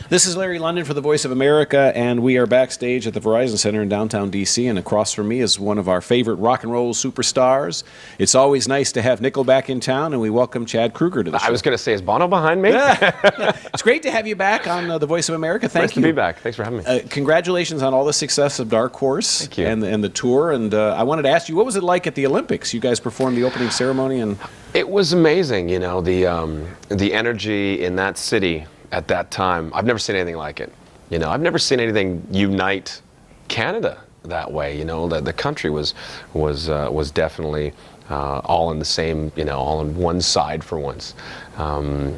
This is Larry London for the Voice of America, and we are backstage at the Verizon Center in downtown D.C., and across from me is one of our favorite rock and roll superstars. It's always nice to have Nickelback in town, and we welcome Chad Kroeger to the show. I was going to say, is Bono behind me? Yeah. It's great to have you back on the Voice of America. Thank you. Nice to be back. Thanks for having me. Congratulations on all the success of Dark Horse. Thank you. And the tour, and I wanted to ask you, what was it like at the Olympics? You guys performed the opening ceremony, and It was amazing, you know, the energy in that city at that time. I've never seen anything like it. You know, I've never seen anything unite Canada that way. You know, the country was definitely all in the same, you know, all on one side for once. The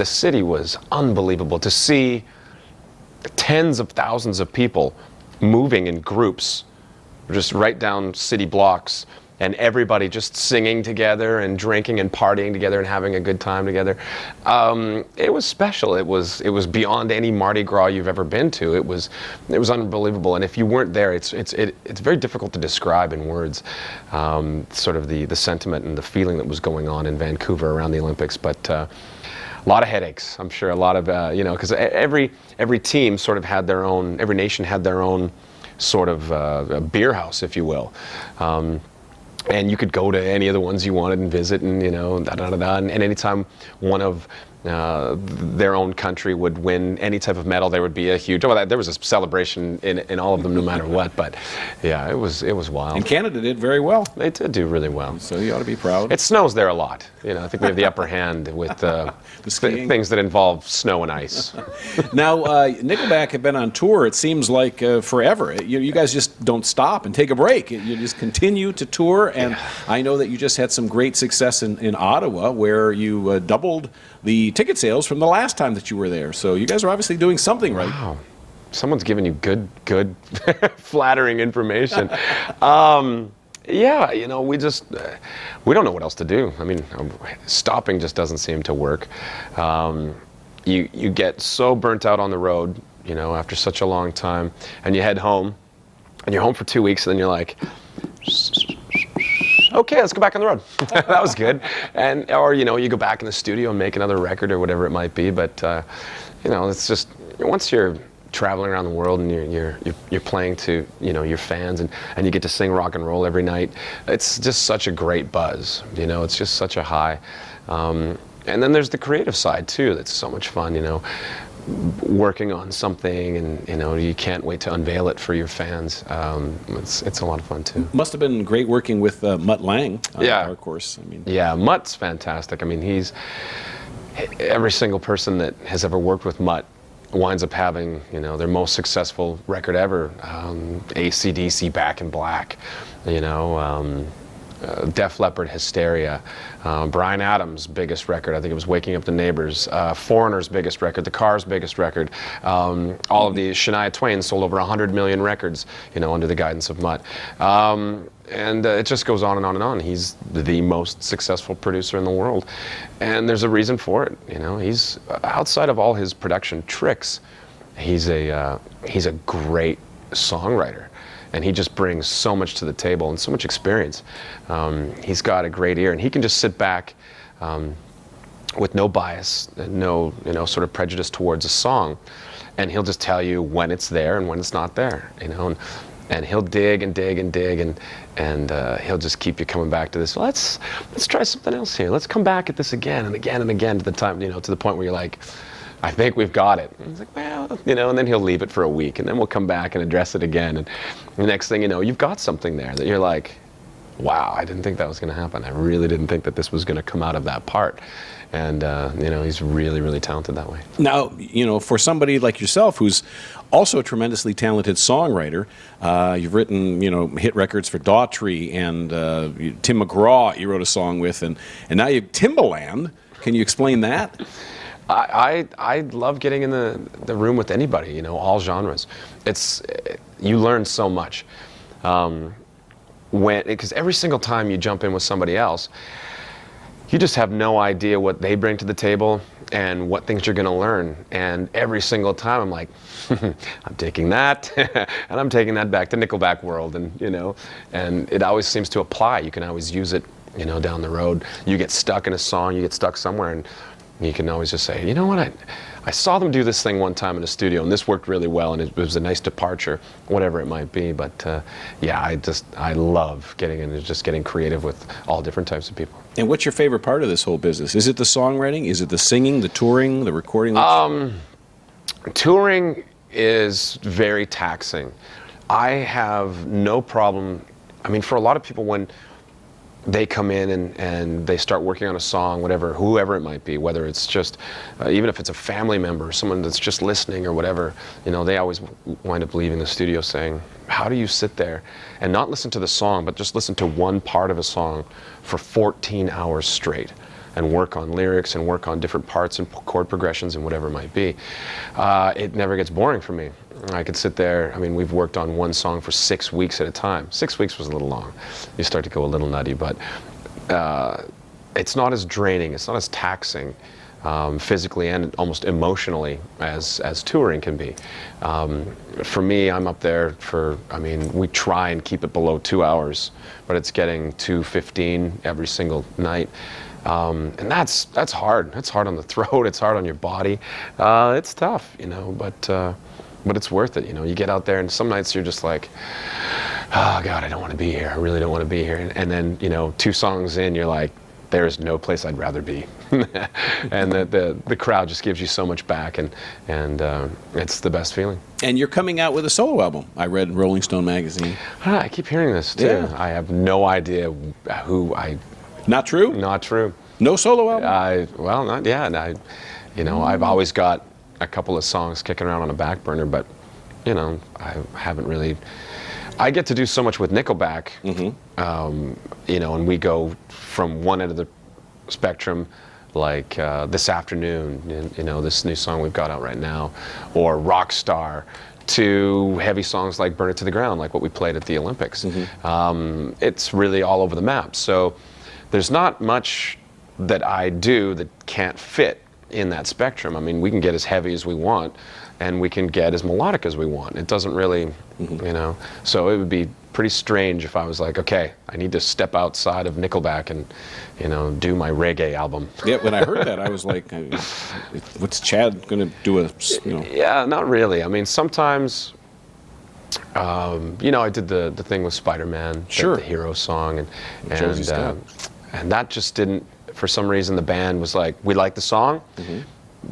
city was unbelievable to see. Tens of thousands of people moving in groups, just right down city blocks, and everybody just singing together and drinking and partying together and having a good time together. It was special. It was beyond any Mardi Gras you've ever been to. It was unbelievable. And if you weren't there, it's very difficult to describe in words. Sort of the sentiment and the feeling that was going on in Vancouver around the Olympics, but. A lot of headaches, I'm sure. A lot of you know, because every team sort of had their own. Every nation had their own sort of a beer house, if you will. And you could go to any of the ones you wanted and visit, and you know, and anytime one of their own country would win any type of medal, there would be a huge. Well, there was a celebration in all of them, no matter what. But yeah, it was wild. And Canada did very well. They did do really well. So you ought to be proud. It snows there a lot. You know, I think we have the upper hand with the things that involve snow and ice. Now, Nickelback have been on tour, it seems like forever. You guys just don't stop and take a break. You just continue to tour, and I know that you just had some great success in Ottawa, where you doubled the ticket sales from the last time that you were there. So you guys are obviously doing something right. Wow. Someone's giving you good flattering information. Yeah, you know, we don't know what else to do. I mean, stopping just doesn't seem to work. You get so burnt out on the road, you know, after such a long time, and you head home, and you're home for 2 weeks, and then you're like, okay, let's go back on the road. That was good. Or you know, you go back in the studio and make another record or whatever it might be. But you know, it's just once you're traveling around the world and you're playing to, you know, your fans, and you get to sing rock and roll every night, it's just such a great buzz. You know, it's just such a high. And then there's the creative side too. That's so much fun. You know, working on something, and you know, you can't wait to unveil it for your fans. It's a lot of fun too. Must have been great working with Mutt Lang on yeah. Dark Horse. I mean, yeah, Mutt's fantastic. I mean, every single person that has ever worked with Mutt winds up having, you know, their most successful record ever. AC/DC, Back in Black, you know. Def Leppard, Hysteria, Bryan Adams' biggest record, I think it was Waking Up the Neighbors, Foreigner's biggest record, The Cars' biggest record, all of the Shania Twain sold over 100 million records, you know, under the guidance of Mutt. And it just goes on and on and on. He's the most successful producer in the world, and there's a reason for it. You know, he's outside of all his production tricks, he's a great songwriter. And he just brings so much to the table and so much experience. He's got a great ear, and he can just sit back with no bias, no, you know, sort of prejudice towards a song, and he'll just tell you when it's there and when it's not there. You know, and he'll dig and dig and dig, and he'll just keep you coming back to this. Well, let's try something else here. Let's come back at this again and again and again to the time, you know, to the point where you're like, I think we've got it. And he's like, well, you know, and then he'll leave it for a week, and then we'll come back and address it again. And the next thing you know, you've got something there that you're like, wow, I didn't think that was going to happen. I really didn't think that this was going to come out of that part. And, you know, he's really, really talented that way. Now, you know, for somebody like yourself who's also a tremendously talented songwriter, you've written, you know, hit records for Daughtry and Tim McGraw you wrote a song with, and now you have Timbaland. Can you explain that? I love getting in the room with anybody, you know, all genres. You learn so much. Because every single time you jump in with somebody else, you just have no idea what they bring to the table and what things you're going to learn. And every single time I'm like, I'm taking that and I'm taking that back to Nickelback world, and you know, and it always seems to apply. You can always use it, you know, down the road. You get stuck in a song, you get stuck somewhere, and you can always just say, you know what, I I saw them do this thing one time in a studio, and this worked really well, and it was a nice departure, whatever it might be. But yeah, I love getting into just getting creative with all different types of people. And what's your favorite part of this whole business? Is it the songwriting? Is it the singing, the touring, the recording? Touring is very taxing. I have no problem. I mean, for a lot of people, when they come in and they start working on a song, whatever, whoever it might be, whether it's just, even if it's a family member, someone that's just listening or whatever, you know, they always wind up leaving the studio saying, how do you sit there and not listen to the song, but just listen to one part of a song for 14 hours straight and work on lyrics and work on different parts and chord progressions and whatever it might be? It never gets boring for me. I could sit there. I mean, we've worked on one song for 6 weeks at a time. 6 weeks was a little long. You start to go a little nutty, but it's not as draining, it's not as taxing physically and almost emotionally as touring can be. For me, I'm up there for, I mean, we try and keep it below 2 hours, but it's getting 2:15 every single night. And that's hard. It's hard on the throat. It's hard on your body. It's tough, you know, but it's worth it. You know, you get out there and some nights you're just like, oh God, I don't want to be here. I really don't want to be here. And then, you know, 2 songs in, you're like, there is no place I'd rather be. And the crowd just gives you so much back, and it's the best feeling. And you're coming out with a solo album. I read in Rolling Stone magazine. I keep hearing this too. Yeah. I have no idea who I. Not true? Not true. No solo album? Well, not yet. You know, I've always got a couple of songs kicking around on a back burner, but, you know, I haven't really. I get to do so much with Nickelback, you know, and we go from one end of the spectrum, like This Afternoon, you know, this new song we've got out right now, or Rockstar, to heavy songs like Burn It to the Ground, like what we played at the Olympics. It's really all over the map. So there's not much that I do that can't fit in that spectrum. I mean, we can get as heavy as we want, and we can get as melodic as we want. It doesn't really, you know, so it would be pretty strange if I was like, okay, I need to step outside of Nickelback and, you know, do my reggae album. Yeah, when I heard that, I was like, what's Chad going to do you know? Yeah, not really. I mean, sometimes, you know, I did the thing with Spider-Man, Sure. the Hero song, and that just didn't, for some reason, the band was like, we like the song,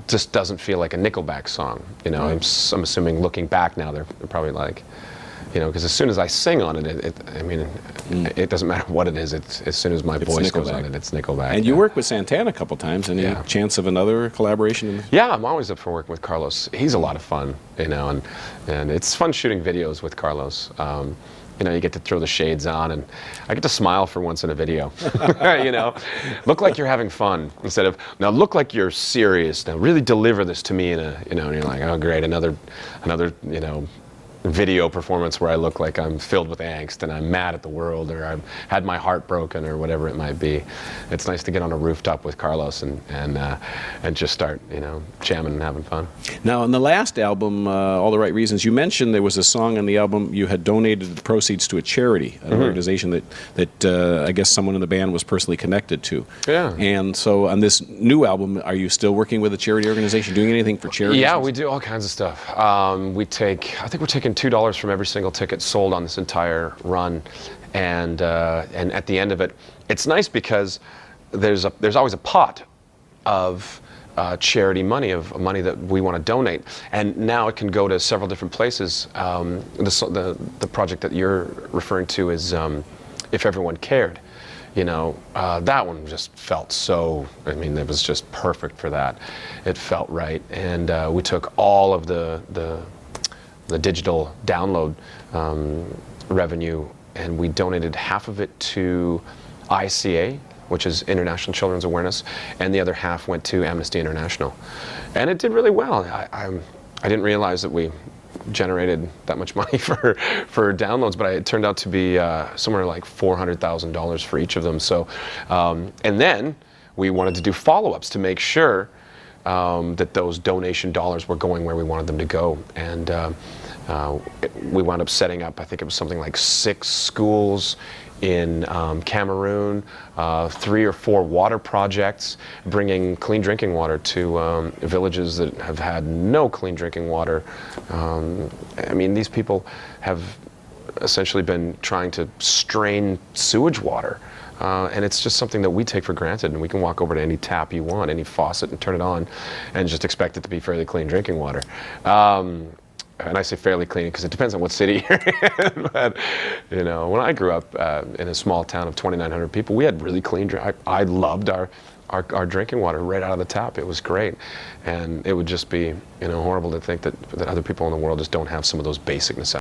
just doesn't feel like a Nickelback song. You know, I'm assuming looking back now, they're probably like, you know, because as soon as I sing on it, I mean, it doesn't matter what it is. As soon as my voice goes on it, it's Nickelback. And you worked with Santana a couple times. Any chance of another collaboration? Yeah, I'm always up for working with Carlos. He's a lot of fun, you know, and it's fun shooting videos with Carlos. You know, you get to throw the shades on, and I get to smile for once in a video. You know, look like you're having fun instead of, now look like you're serious. Now really deliver this to me in a, you know, and you're like, oh great, another, you know, video performance where I look like I'm filled with angst and I'm mad at the world, or I've had my heart broken, or whatever it might be. It's nice to get on a rooftop with Carlos and just start, you know, jamming and having fun. Now, on the last album, All the Right Reasons, you mentioned there was a song on the album you had donated the proceeds to a charity, an organization that I guess someone in the band was personally connected to. Yeah. And so on this new album, are you still working with a charity organization, doing anything for charity? Yeah, we do all kinds of stuff. I think we're taking $2 from every single ticket sold on this entire run, and at the end of it, it's nice because there's always a pot of charity money, of money that we want to donate, and now it can go to several different places. The project that you're referring to is If Everyone Cared. You know, that one just felt so, I mean, it was just perfect for that. It felt right, and we took all of the digital download revenue, and we donated half of it to ICA, which is International Children's Awareness, and the other half went to Amnesty International. And it did really well. I didn't realize that we generated that much money for downloads, but it turned out to be somewhere like $400,000 for each of them. So, and then we wanted to do follow-ups to make sure that those donation dollars were going where we wanted them to go. And we wound up setting up, I think it was something like 6 schools in Cameroon, 3 or 4 water projects, bringing clean drinking water to villages that have had no clean drinking water. I mean, these people have essentially been trying to strain sewage water. And it's just something that we take for granted, and we can walk over to any tap you want, any faucet, and turn it on, and just expect it to be fairly clean drinking water. And I say fairly clean because it depends on what city you're in. But, you know, when I grew up in a small town of 2,900 people, we had really clean I loved our drinking water right out of the tap. It was great. And it would just be, you know, horrible to think that other people in the world just don't have some of those basic necessities.